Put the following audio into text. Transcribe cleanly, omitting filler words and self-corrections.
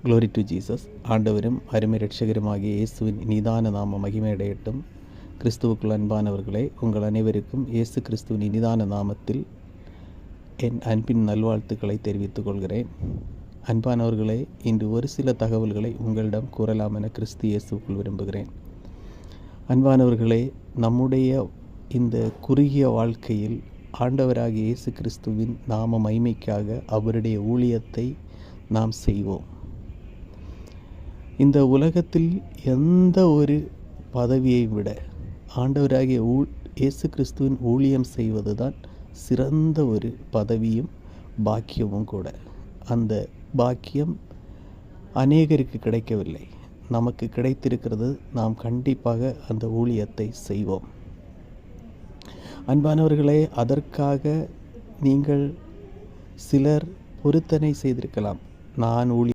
Glory to Jesus. ஆண்டவரும் அருமை இரட்சகருமாகிய இயேசுவின் இனிதான நாம மகிமையடையட்டும். கிறிஸ்துவுக்குள் அன்பானவர்களே, உங்கள் அனைவருக்கும் இயேசு கிறிஸ்துவின் இனிதான நாமத்தில் என் அன்பின் நல்வாழ்த்துக்களை தெரிவித்துக் கொள்கிறேன். அன்பானவர்களே, இன்று ஒரு சில தகவல்களை உங்களிடம் கூறலாம் என கிறிஸ்து இயேசுக்குள் விரும்புகிறேன். அன்பானவர்களே, நம்முடைய இந்த குறுகிய வாழ்க்கையில் ஆண்டவராகிய இயேசு கிறிஸ்துவின் நாம மகிமைக்காக அவருடைய ஊழியத்தை நாம் செய்வோம். இந்த உலகத்தில் எந்த ஒரு பதவியை விட ஆண்டவராகிய இயேசு கிறிஸ்துவின் ஊழியம் செய்வது தான் சிறந்த ஒரு பதவியும் பாக்கியமும் கூட. அந்த பாக்கியம் அநேகருக்கு கிடைக்கவில்லை, நமக்கு கிடைத்திருக்கிறது. நாம் கண்டிப்பாக அந்த ஊழியத்தை செய்வோம். அன்பானவர்களே, அதற்காக நீங்கள் சிலர் பொருத்தனை செய்திருக்கலாம். நான்